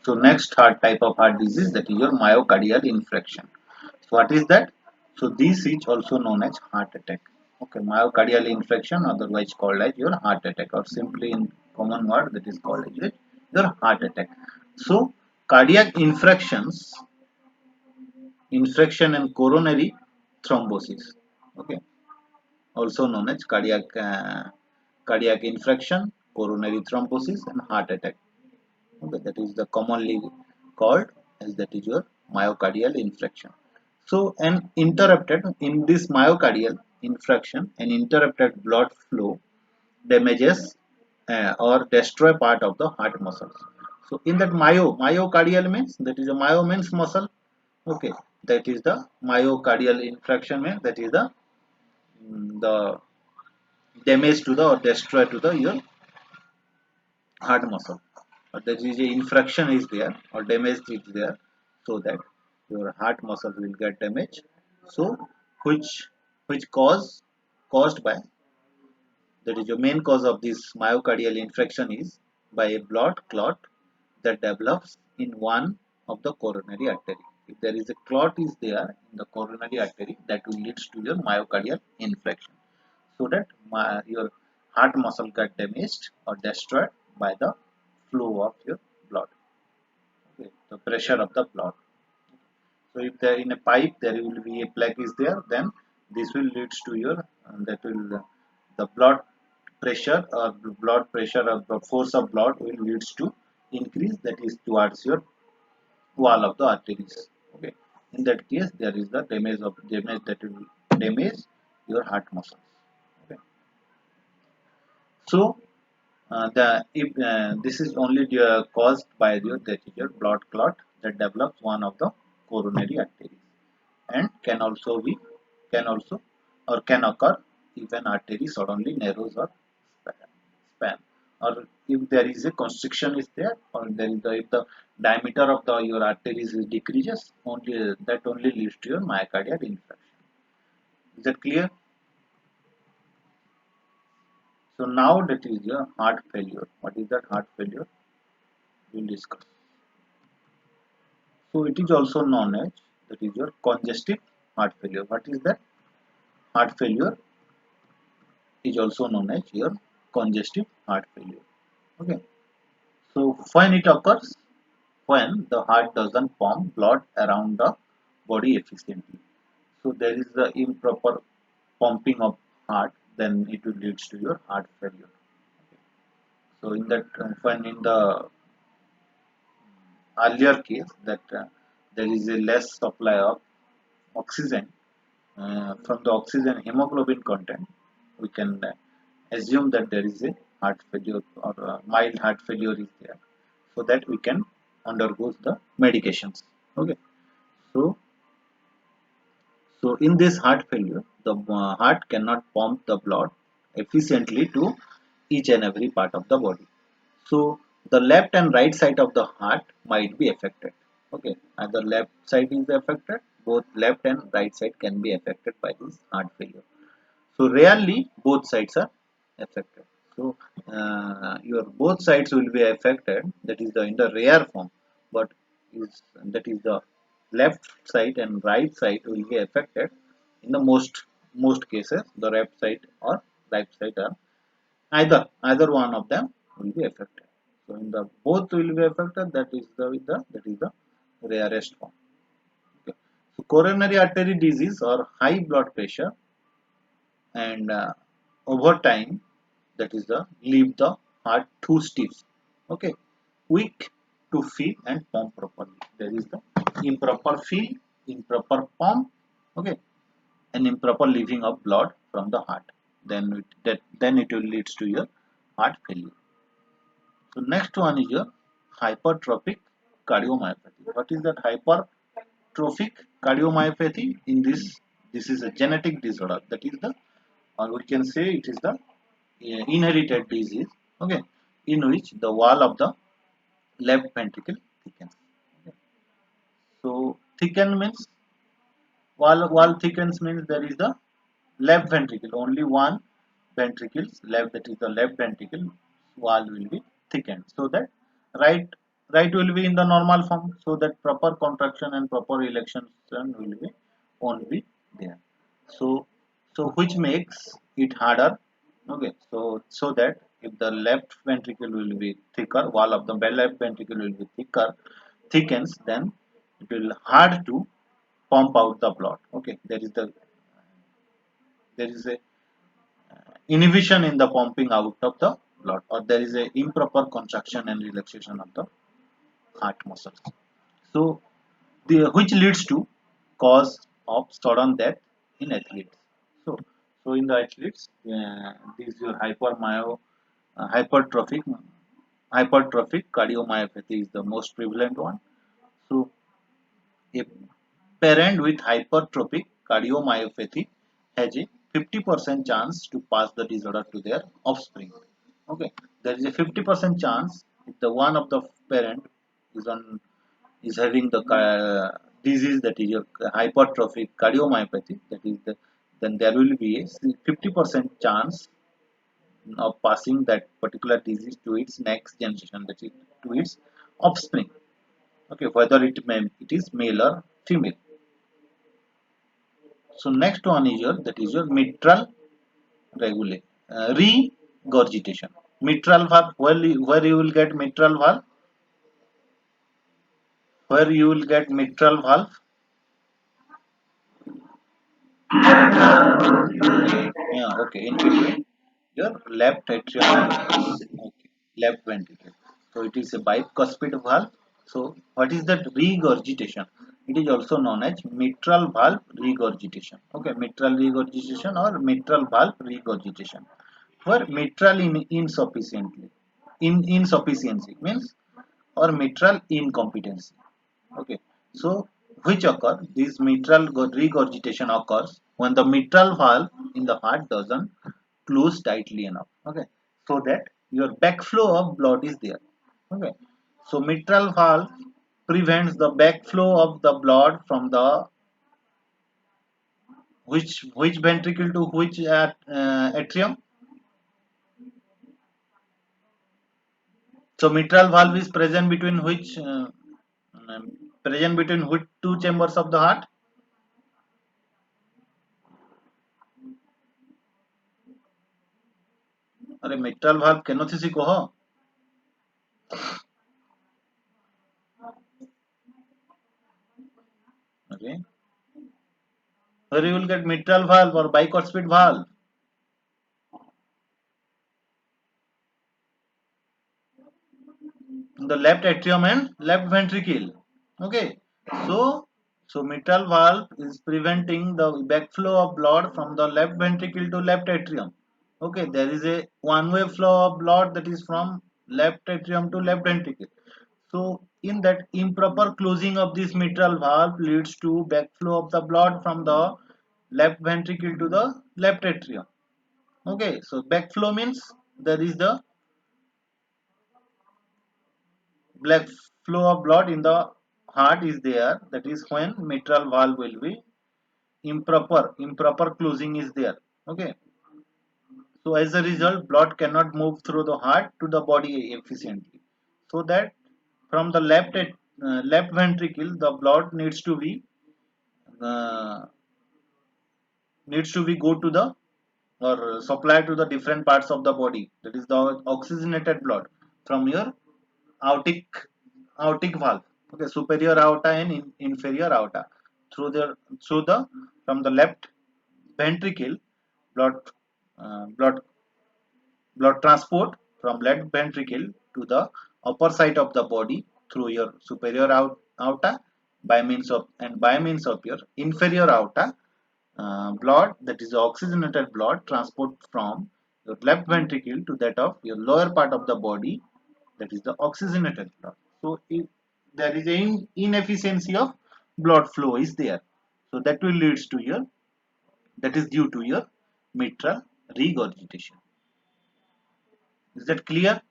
So next heart type of heart disease, that is your myocardial infarction. So what is that? So this is also known as heart attack. Okay, myocardial infarction, otherwise called as your heart attack, or simply in common word that is called as your heart attack. So cardiac infraction and coronary thrombosis. Okay, also known as cardiac infraction, coronary thrombosis, and heart attack. Okay, that is the commonly called as that is your myocardial infarction. So an interrupted in this myocardial infarction, an interrupted blood flow damages or destroy part of the heart muscles. So in that myocardial means, that is a myo means muscle. Okay, that is the myocardial infarction means, that is the damage to the or destroy to the your heart muscle, or that is a infraction is there or damage is there, so that your heart muscle will get damaged. So which caused by, that is your main cause of this myocardial infarction is by a blood clot that develops in one of the coronary artery. If there is a clot is there in the coronary artery, that will leads to your myocardial infarction, so that your heart muscle get damaged or destroyed by the flow of your blood. Okay, the pressure of the blood. So if there in a pipe there will be a plaque is there, then this will leads to your that will the blood pressure or blood pressure or the force of blood will leads to increase, that is towards your wall of the arteries. Okay, in that case there is the damage that will damage your heart muscles. Okay, so this is only caused by your blood clot that develops one of the coronary arteries, and can also or can occur if an artery suddenly narrows or span, or if there is a constriction is there, or there is if the diameter of the your arteries is decreases, only that only leads to your myocardial infarction. Is that clear? So now that is your heart failure. What is that heart failure? We'll discuss. So it is also known as, that is your congestive heart failure. What is that? Heart failure is also known as your congestive heart failure. Okay. So when it occurs, when the heart doesn't pump blood around the body efficiently. So there is the improper pumping of heart, then it will leads to your heart failure. So in that, when in the earlier case that there is a less supply of oxygen, from the oxygen hemoglobin content, we can assume that there is a heart failure or mild heart failure is there, so that we can undergo the medications. Okay, so in this heart failure, the heart cannot pump the blood efficiently to each and every part of the body. So the left and right side of the heart might be affected. Okay, either left side is affected, both left and right side can be affected by this heart failure. So rarely both sides are affected. So your both sides will be affected, that is the in the rare form, but is that is the left side and right side will be affected in the most cases. The left side or right side are either one of them will be affected. So in the both will be affected, that is the rarest form. Okay. So coronary artery disease or high blood pressure, and over time, that is the leave the heart too stiff. Okay, weak to feel and pump properly. There is the improper feel, improper pump. Okay, and improper leaving of blood from the heart. Then it will leads to your heart failure. So next one is your hypertrophic cardiomyopathy. What is that hypertrophic cardiomyopathy? In this is a genetic disorder. That is the, or we can say it is the inherited disease. Okay, in which the wall of the left ventricle thickens. Okay. So thicken means wall thickens means there is the left ventricle, only one ventricles left, that is the left ventricle wall will be thickened, so that right right will be in the normal form, so that proper contraction and proper relaxation will be won't be there. So which makes it harder. Okay, so that if the left ventricle will be thicker, wall of the left ventricle will be thickens, then it will hard to pump out the blood. Okay, there is a inhibition in the pumping out of the blood, or there is a improper contraction and relaxation of the heart muscles. So which leads to cause of sudden death in athletes. So in the athletes, this is your hypertrophic cardiomyopathy is the most prevalent one. So a parent with hypertrophic cardiomyopathy has a 50% chance to pass the disorder to their offspring. Okay, there is a 50% chance if the one of the parent is on is having the disease, that is your hypertrophic cardiomyopathy, that is then there will be a 50% chance of passing that particular disease to its next generation, that is to its offspring. Okay, whether it is male or female. So next one is your, that is your mitral regurgitation. Mitral valve, where you will get mitral valve, where you will get mitral valve. Yeah, okay, in between your left atrium and okay, left ventricle. So it is a bicuspid valve. So what is that regurgitation? It is also known as mitral valve regurgitation. Okay, mitral regurgitation or mitral valve regurgitation. Where mitral insufficiency means, or mitral incompetency. Okay, so which occur, this regurgitation occurs when the mitral valve in the heart doesn't close tightly enough. Okay, so that your backflow of blood is there. Okay, so mitral valve prevents the backflow of the blood from the which ventricle to which atrium. So mitral valve is um, present between which two chambers of the heart? अरे mitral valve केनोथिसी को हो. Okay, where you will get mitral valve or bicuspid valve. The left atrium and left ventricle. Okay, so mitral valve is preventing the backflow of blood from the left ventricle to left atrium. Okay, there is a one-way flow of blood that is from left atrium to left ventricle. So in that, improper closing of this mitral valve leads to backflow of the blood from the left ventricle to the left atrium. Okay, so backflow means there is the black flow of blood in the heart is there, that is when mitral valve will be improper closing is there. Okay, so as a result blood cannot move through the heart to the body efficiently, so that from the left ventricle the blood uh, needs to be go to the or supply to the different parts of the body, that is the oxygenated blood from your aortic valve. Okay, superior aorta and inferior aorta, through the through the from the left ventricle, blood blood transport from left ventricle to the upper side of the body through your superior aorta by means of your inferior aorta. Blood, that is oxygenated blood, transport from your left ventricle to that of your lower part of the body, that is the oxygenated blood. So if there is an inefficiency of blood flow is there, so that will leads to your, that is due to your mitral regurgitation. Is that clear?